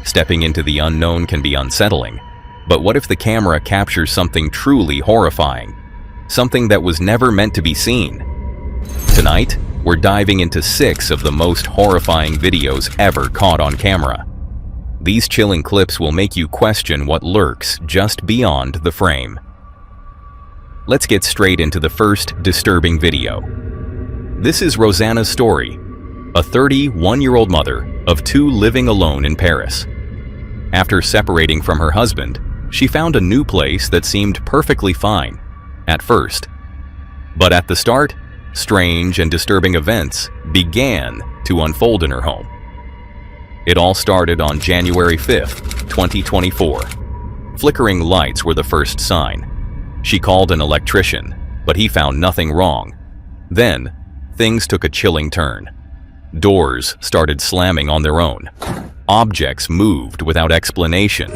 Stepping into the unknown can be unsettling, but what if the camera captures something truly horrifying? Something that was never meant to be seen? Tonight, we're diving into 6 of the most horrifying videos ever caught on camera. These chilling clips will make you question what lurks just beyond the frame. Let's get straight into the first disturbing video. This is Rosanna's story, a 31-year-old mother of 2 living alone in Paris. After separating from her husband, she found a new place that seemed perfectly fine at first. But at the start, strange and disturbing events began to unfold in her home. It all started on January 5th, 2024. Flickering lights were the first sign. She called an electrician, but he found nothing wrong. Then, things took a chilling turn. Doors started slamming on their own. Objects moved without explanation,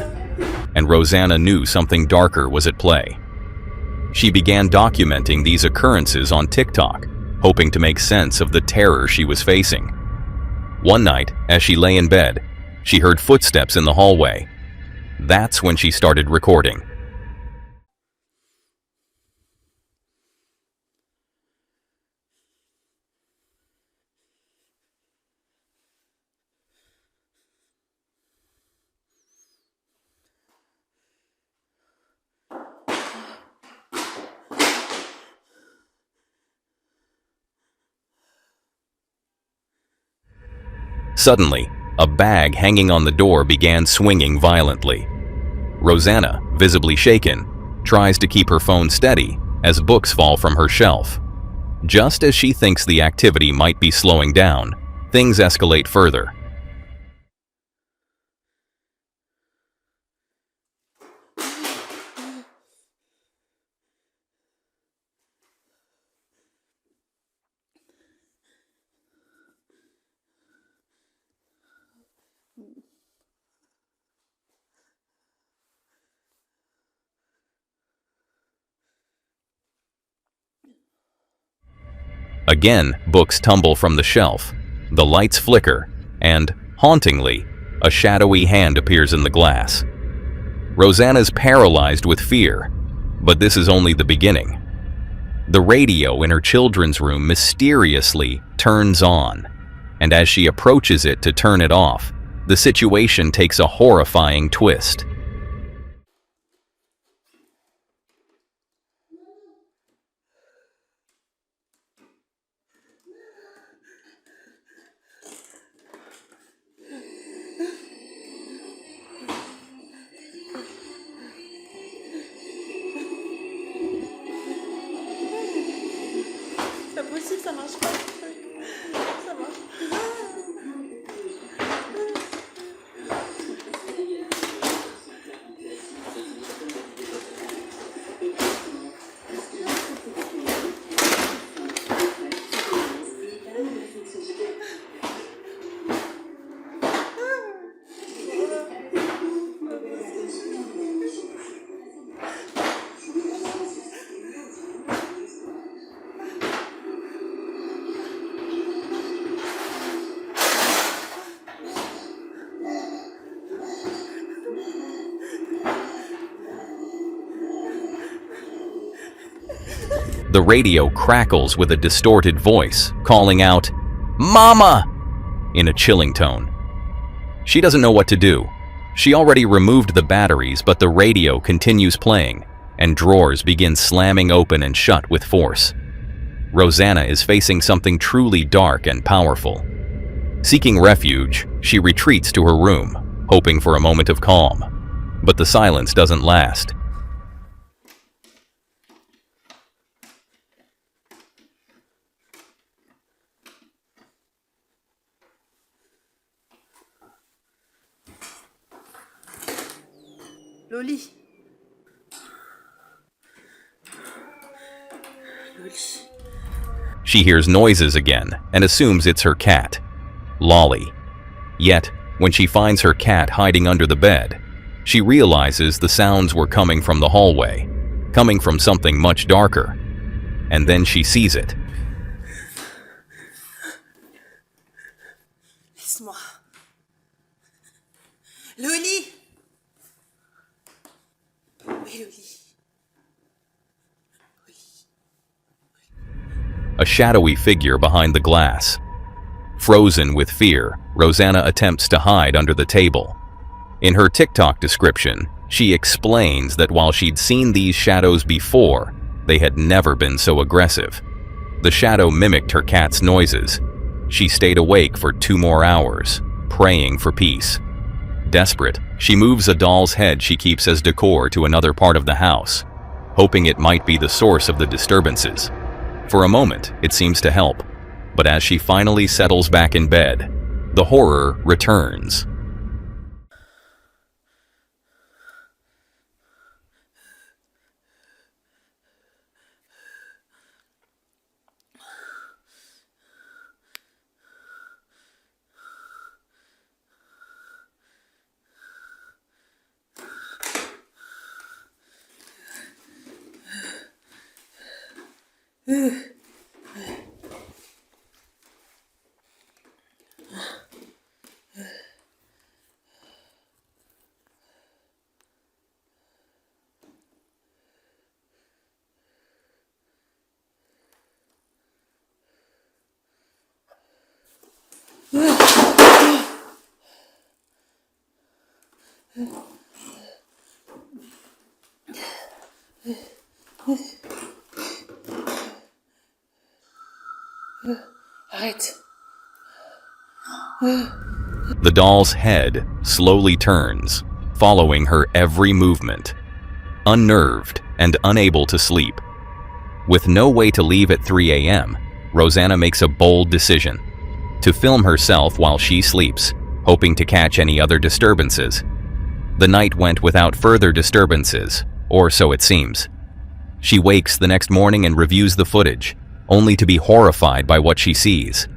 and Rosanna knew something darker was at play. She began documenting these occurrences on TikTok, hoping to make sense of the terror she was facing. One night, as she lay in bed, she heard footsteps in the hallway. That's when she started recording. Suddenly, a bag hanging on the door began swinging violently. Rosanna, visibly shaken, tries to keep her phone steady as books fall from her shelf. Just as she thinks the activity might be slowing down, things escalate further. Again, books tumble from the shelf, the lights flicker, and, hauntingly, a shadowy hand appears in the glass. Rosanna's paralyzed with fear, but this is only the beginning. The radio in her children's room mysteriously turns on, and as she approaches it to turn it off, the situation takes a horrifying twist. Ça marche pas. Ça marche. The radio crackles with a distorted voice, calling out, "Mama!" in a chilling tone. She doesn't know what to do. She already removed the batteries, but the radio continues playing, and drawers begin slamming open and shut with force. Rosanna is facing something truly dark and powerful. Seeking refuge, she retreats to her room, hoping for a moment of calm. But the silence doesn't last. Loli. She hears noises again and assumes it's her cat, Lolly. Yet, when she finds her cat hiding under the bed, she realizes the sounds were coming from the hallway, coming from something much darker. And then she sees it. Laisse-moi. Le lit. Oui, le lit. A shadowy figure behind the glass. Frozen with fear, Rosanna attempts to hide under the table. In her TikTok description, she explains that while she'd seen these shadows before, they had never been so aggressive. The shadow mimicked her cat's noises. She stayed awake for 2 more hours, praying for peace. Desperate, she moves a doll's head she keeps as decor to another part of the house, hoping it might be the source of the disturbances. For a moment, it seems to help, but as she finally settles back in bed, the horror returns. Arrête. The doll's head slowly turns, following her every movement. Unnerved and unable to sleep. With no way to leave at 3 a.m., Rosanna makes a bold decision: to film herself while she sleeps, hoping to catch any other disturbances. The night went without further disturbances, or so it seems. She wakes the next morning and reviews the footage, only to be horrified by what she sees.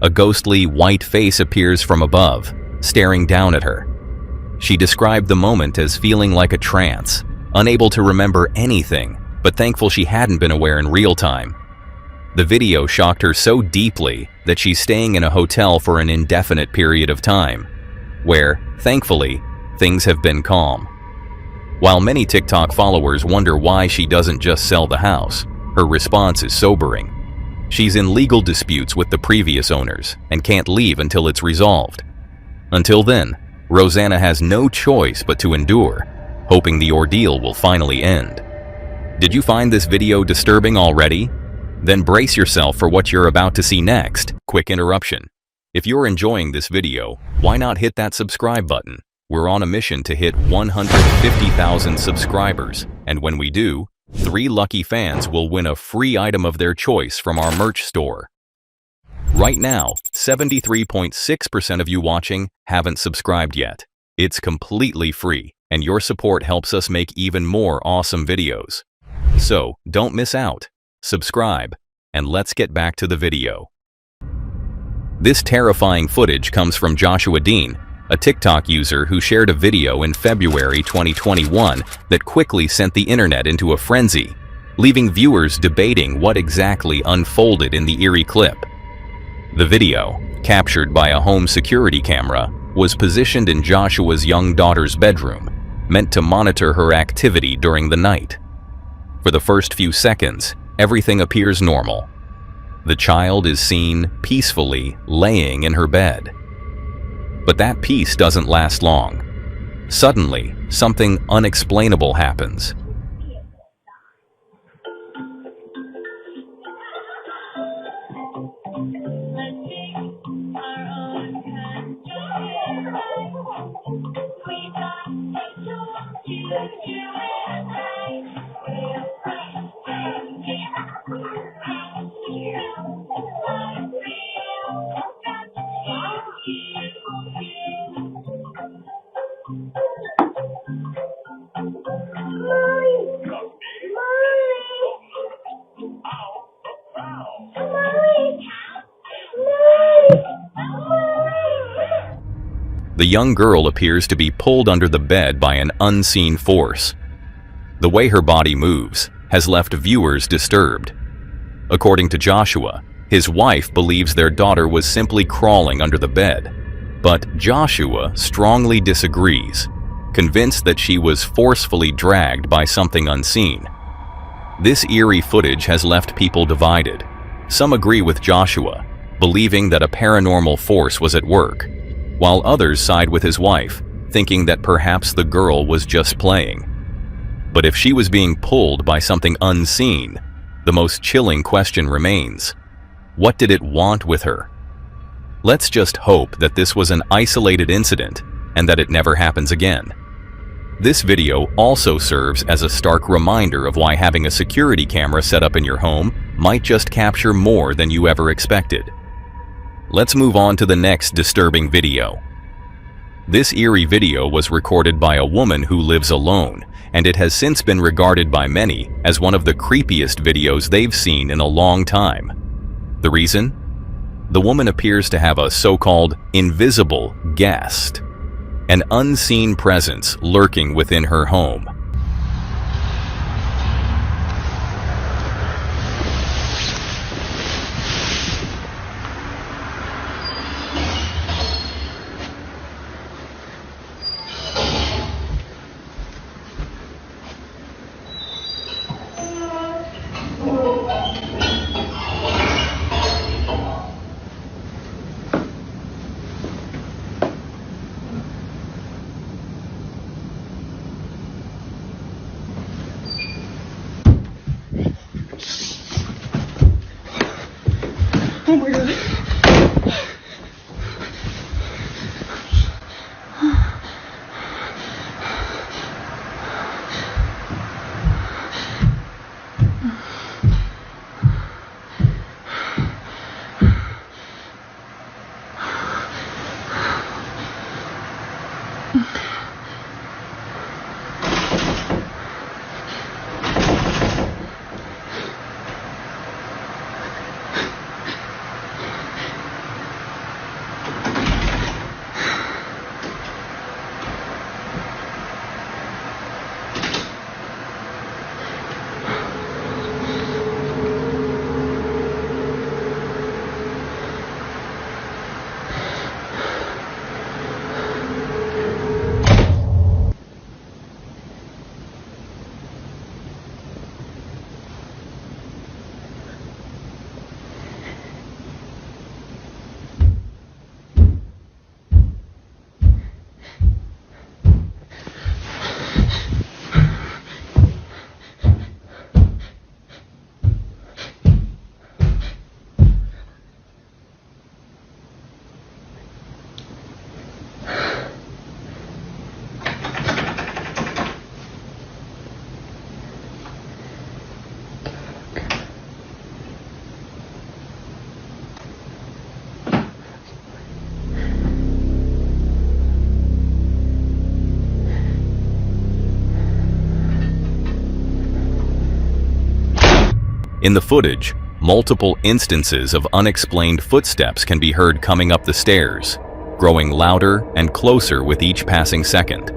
A ghostly white face appears from above, staring down at her. She described the moment as feeling like a trance, unable to remember anything, but thankful she hadn't been aware in real time. The video shocked her so deeply that she's staying in a hotel for an indefinite period of time, where, thankfully, things have been calm. While many TikTok followers wonder why she doesn't just sell the house, her response is sobering. She's in legal disputes with the previous owners and can't leave until it's resolved. Until then, Rosanna has no choice but to endure, hoping the ordeal will finally end. Did you find this video disturbing already? Then brace yourself for what you're about to see next. Quick interruption. If you're enjoying this video, why not hit that subscribe button? We're on a mission to hit 150,000 subscribers, and when we do, 3 lucky fans will win a free item of their choice from our merch store. Right now, 73.6% of you watching haven't subscribed yet. It's completely free, and your support helps us make even more awesome videos. So, don't miss out. Subscribe, and let's get back to the video. This terrifying footage comes from Joshua Dean, a TikTok user who shared a video in February 2021 that quickly sent the internet into a frenzy, leaving viewers debating what exactly unfolded in the eerie clip. The video, captured by a home security camera, was positioned in Joshua's young daughter's bedroom, meant to monitor her activity during the night. For the first few seconds, everything appears normal. The child is seen peacefully laying in her bed. But that peace doesn't last long. Suddenly, something unexplainable happens. The young girl appears to be pulled under the bed by an unseen force. The way her body moves has left viewers disturbed. According to Joshua, his wife believes their daughter was simply crawling under the bed, but Joshua strongly disagrees, convinced that she was forcefully dragged by something unseen. This eerie footage has left people divided. Some agree with Joshua, believing that a paranormal force was at work, while others side with his wife, thinking that perhaps the girl was just playing. But if she was being pulled by something unseen, the most chilling question remains: what did it want with her? Let's just hope that this was an isolated incident and that it never happens again. This video also serves as a stark reminder of why having a security camera set up in your home might just capture more than you ever expected. Let's move on to the next disturbing video. This eerie video was recorded by a woman who lives alone, and it has since been regarded by many as one of the creepiest videos they've seen in a long time. The reason? The woman appears to have a so-called invisible guest, an unseen presence lurking within her home. Oh my god. In the footage, multiple instances of unexplained footsteps can be heard coming up the stairs, growing louder and closer with each passing second.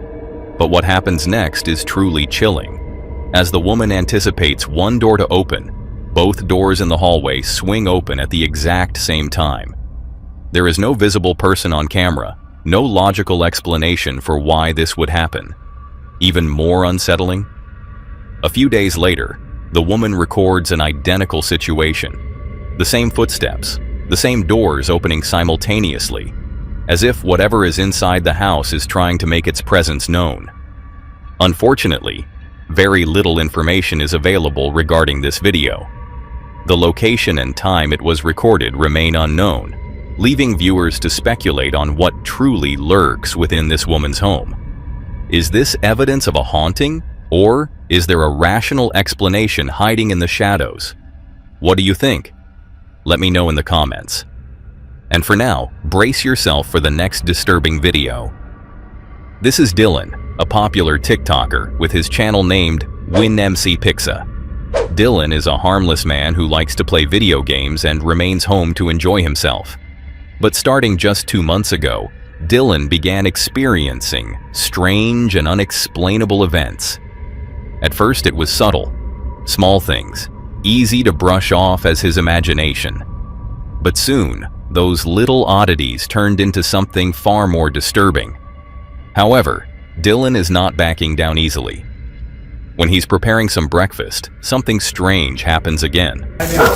But what happens next is truly chilling. As the woman anticipates one door to open, both doors in the hallway swing open at the exact same time. There is no visible person on camera, no logical explanation for why this would happen. Even more unsettling? A few days later, The woman records an identical situation. The same footsteps, the same doors opening simultaneously, as if whatever is inside the house is trying to make its presence known. Unfortunately, very little information is available regarding this video. The location and time it was recorded remain unknown, leaving viewers to speculate on what truly lurks within this woman's home. Is this evidence of a haunting, or is there a rational explanation hiding in the shadows? What do you think? Let me know in the comments. And for now, brace yourself for the next disturbing video. This is Dylan, a popular TikToker with his channel named WinMCPixa. Dylan is a harmless man who likes to play video games and remains home to enjoy himself. But starting just 2 months ago, Dylan began experiencing strange and unexplainable events. At first it was subtle, small things, easy to brush off as his imagination. But soon, those little oddities turned into something far more disturbing. However, Dylan is not backing down easily. When he's preparing some breakfast, something strange happens again. Lie down.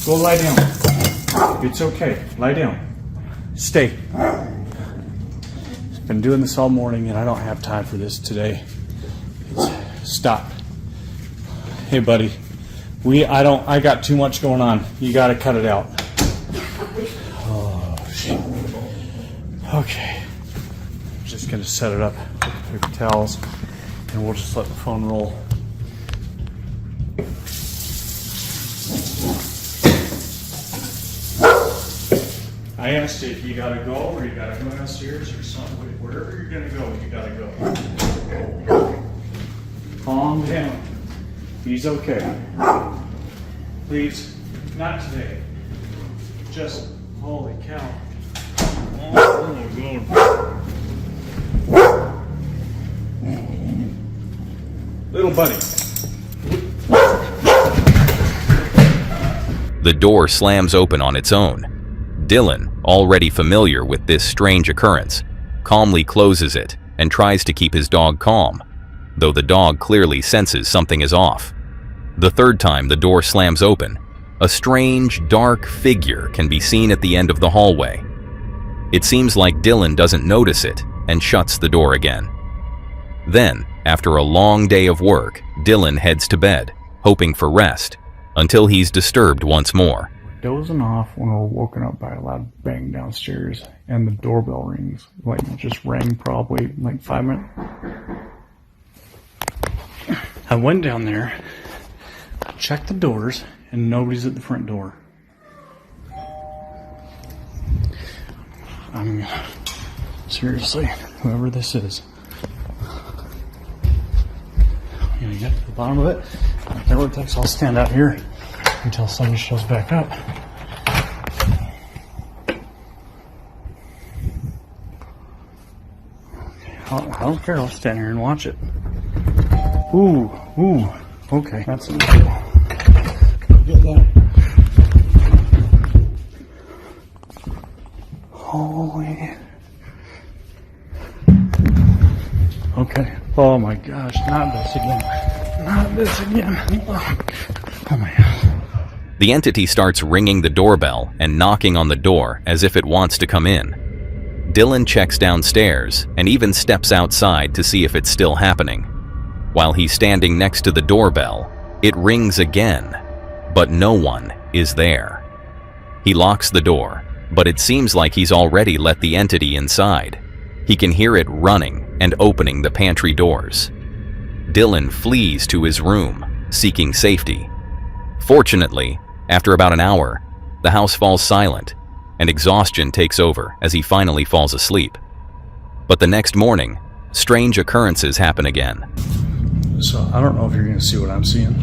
Go lie down. It's okay. Lie down. Stay. Been doing this all morning and I don't have time for this today. Stop. Hey buddy. I got too much going on. You gotta cut it out. Oh shit. Okay. I'm just gonna set it up with paper towels and we'll just let the phone roll. I asked you if you gotta go or you gotta go downstairs or something. Wherever you're gonna go, you gotta go. Calm down. He's okay. Please, not today. Just, holy cow. Oh my God. Little buddy. The door slams open on its own. Dylan, already familiar with this strange occurrence, calmly closes it and tries to keep his dog calm, though the dog clearly senses something is off. The third time the door slams open, a strange, dark figure can be seen at the end of the hallway. It seems like Dylan doesn't notice it and shuts the door again. Then, after a long day of work, Dylan heads to bed, hoping for rest, until he's disturbed once more. Dozing off when we're woken up by a loud bang downstairs and the doorbell rings. Like, it just rang probably like 5 minutes. I went down there, checked the doors, and nobody's at the front door. Seriously, whoever this is. I'm gonna get to the bottom of it. I'll stand out here until somebody shows back up. I don't care, I'll stand here and watch it. Ooh, okay, that's an issue. Get that. Holy. Okay, oh my gosh, not this again. Not this again. Oh my God. The entity starts ringing the doorbell and knocking on the door as if it wants to come in. Dylan checks downstairs and even steps outside to see if it's still happening. While he's standing next to the doorbell, it rings again, but no one is there. He locks the door, but it seems like he's already let the entity inside. He can hear it running and opening the pantry doors. Dylan flees to his room, seeking safety. Fortunately, after about an hour, the house falls silent, and exhaustion takes over as he finally falls asleep. But the next morning, strange occurrences happen again. So I don't know if you're going to see what I'm seeing,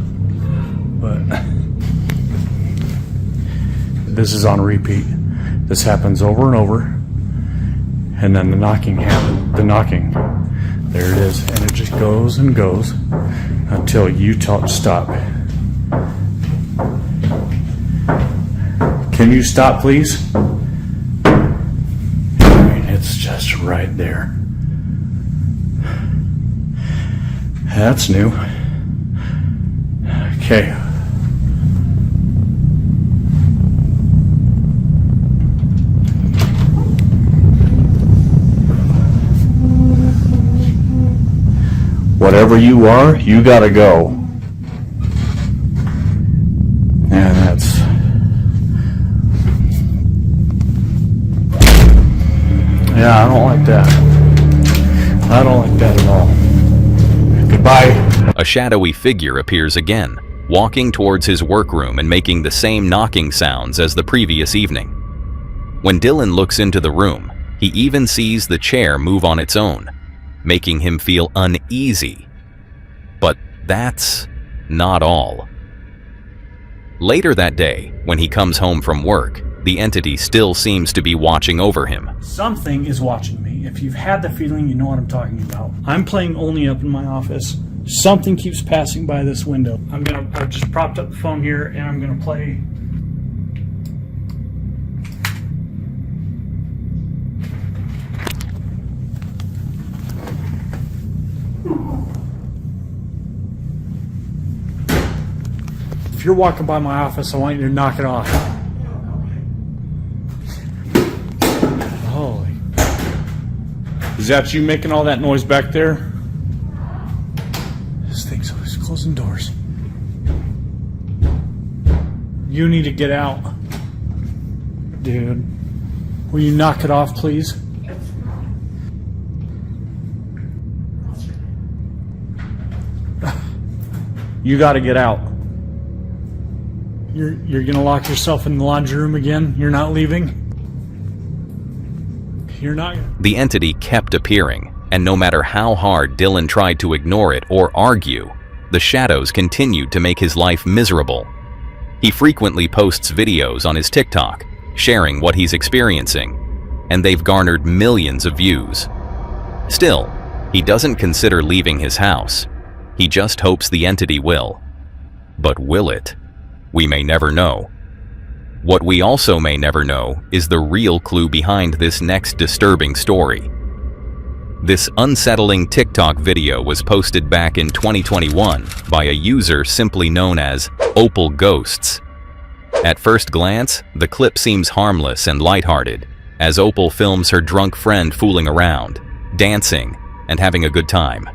but this is on repeat. This happens over and over, and then the knocking happens. The knocking, there it is, and it just goes and goes until you tell it to stop. Can you stop, please? I mean, it's just right there. That's new. Okay. Whatever you are, you gotta go. And that's... Yeah, I don't like that. I don't like that at all. Goodbye. A shadowy figure appears again, walking towards his workroom and making the same knocking sounds as the previous evening. When Dylan looks into the room, he even sees the chair move on its own, making him feel uneasy. But that's not all. Later that day, when he comes home from work, the entity still seems to be watching over him. Something is watching me. If you've had the feeling, you know what I'm talking about. I'm playing only up in my office. Something keeps passing by this window. I just propped up the phone here and I'm gonna play. If you're walking by my office, I want you to knock it off. Holy. Is that you making all that noise back there? This thing's always closing doors. You need to get out. Dude. Will you knock it off, please? You gotta get out. You're gonna lock yourself in the laundry room again? You're not leaving? You're not? The entity kept appearing, and no matter how hard Dylan tried to ignore it or argue, the shadows continued to make his life miserable. He frequently posts videos on his TikTok, sharing what he's experiencing, and they've garnered millions of views. Still, he doesn't consider leaving his house. He just hopes the entity will. But will it? We may never know. What we also may never know is the real clue behind this next disturbing story. This unsettling TikTok video was posted back in 2021 by a user simply known as Opal Ghosts. At first glance, the clip seems harmless and lighthearted, as Opal films her drunk friend fooling around, dancing, and having a good time.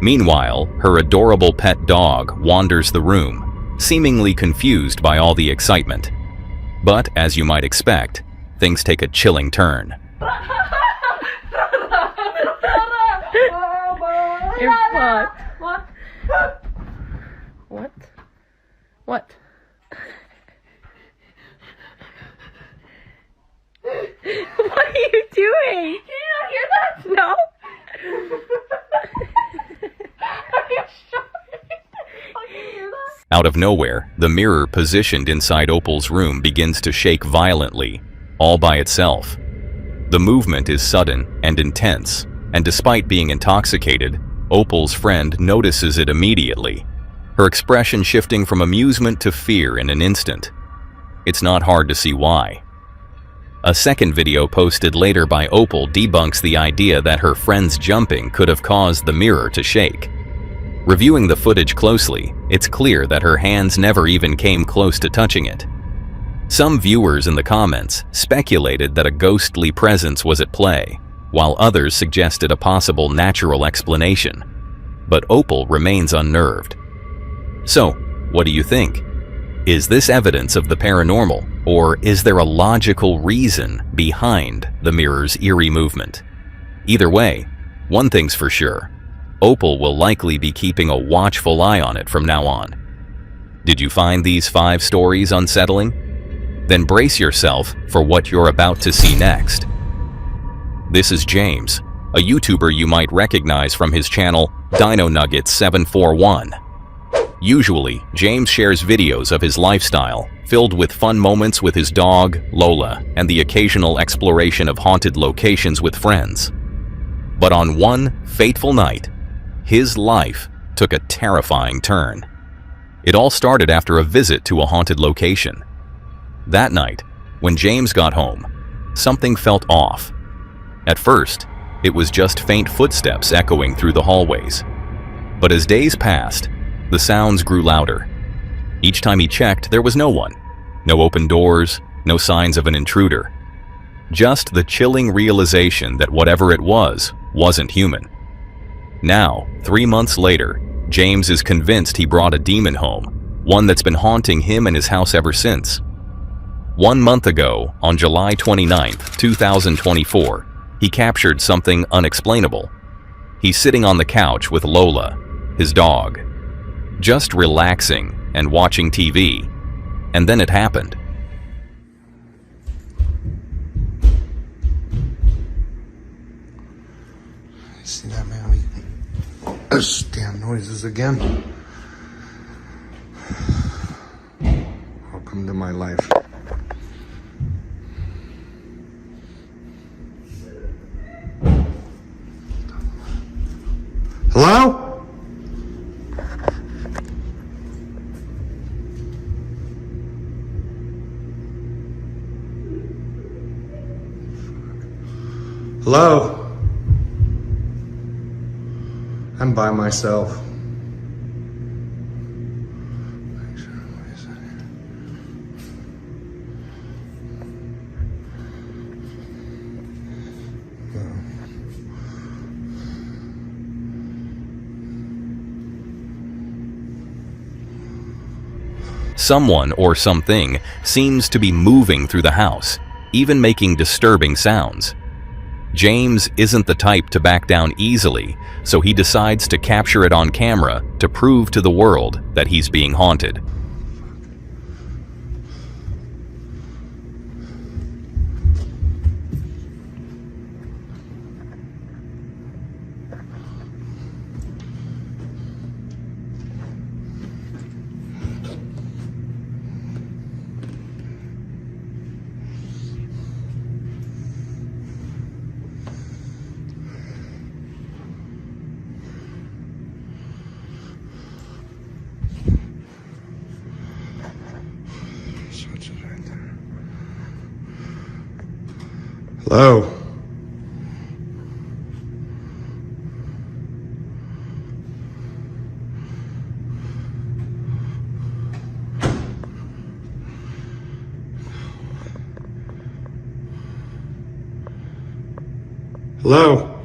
Meanwhile, her adorable pet dog wanders the room, seemingly confused by all the excitement. But, as you might expect, things take a chilling turn. You're fucked. What? What? What? What are you doing? Can you not hear that? No. Are you sure? Can you hear that? Out of nowhere, the mirror positioned inside Opal's room begins to shake violently, all by itself. The movement is sudden and intense, and despite being intoxicated, Opal's friend notices it immediately, her expression shifting from amusement to fear in an instant. It's not hard to see why. A second video posted later by Opal debunks the idea that her friend's jumping could have caused the mirror to shake. Reviewing the footage closely, it's clear that her hands never even came close to touching it. Some viewers in the comments speculated that a ghostly presence was at play, while others suggested a possible natural explanation. But Opal remains unnerved. So, what do you think? Is this evidence of the paranormal, or is there a logical reason behind the mirror's eerie movement? Either way, one thing's for sure. Opal will likely be keeping a watchful eye on it from now on. Did you find these 5 stories unsettling? Then brace yourself for what you're about to see next. This is James, a YouTuber you might recognize from his channel Dino Nuggets 741. Usually, James shares videos of his lifestyle, filled with fun moments with his dog, Lola, and the occasional exploration of haunted locations with friends. But on one fateful night, his life took a terrifying turn. It all started after a visit to a haunted location. That night, when James got home, something felt off. At first, it was just faint footsteps echoing through the hallways. But as days passed, the sounds grew louder, Each time he checked, there was no one. No open doors, no signs of an intruder. Just the chilling realization that whatever it was wasn't human. Now, 3 months later, James is convinced he brought a demon home, one that's been haunting him and his house ever since. 1 month ago, on July 29th, 2024, he captured something unexplainable. He's sitting on the couch with Lola, his dog, just relaxing and watching TV, and then it happened. See that, man? Those damn noises again. Welcome to my life. Hello? Hello? I'm by myself. Someone or something seems to be moving through the house, even making disturbing sounds. James isn't the type to back down easily, so he decides to capture it on camera to prove to the world that he's being haunted. Hello? Hello?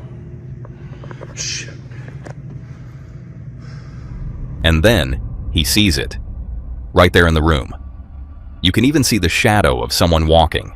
Shit. And then he sees it, right there in the room. You can even see the shadow of someone walking.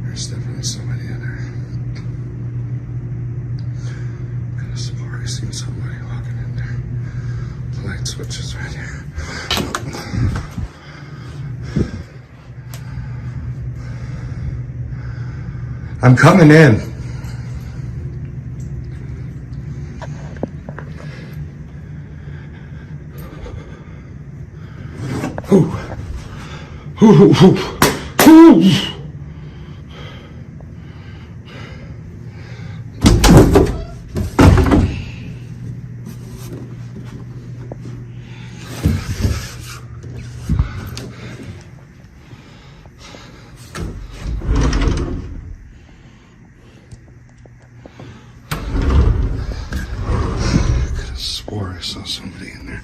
There's definitely somebody in there. I could have swore I seen somebody walking in there. The light switch is right here. I'm coming in. Ooh. Ooh. Ooh. Ooh. Swore I saw somebody in there.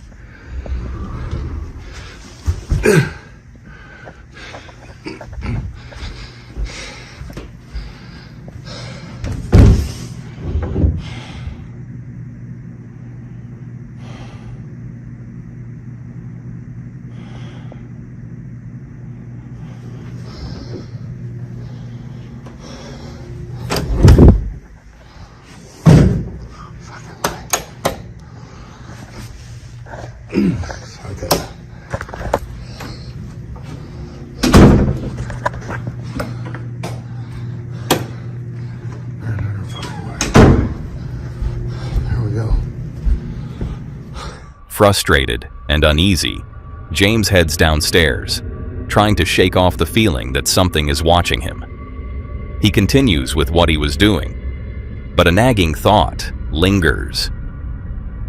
Fuck it. There we go. Frustrated and uneasy, James heads downstairs, trying to shake off the feeling that something is watching him. He continues with what he was doing. But a nagging thought lingers.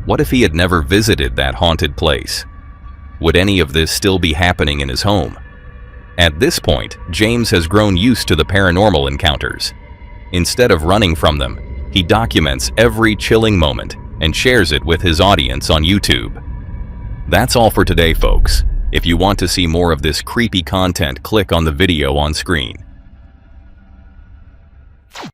What if he had never visited that haunted place? Would any of this still be happening in his home? At this point, James has grown used to the paranormal encounters. Instead of running from them, he documents every chilling moment and shares it with his audience on YouTube. That's all for today, folks. If you want to see more of this creepy content, click on the video on screen.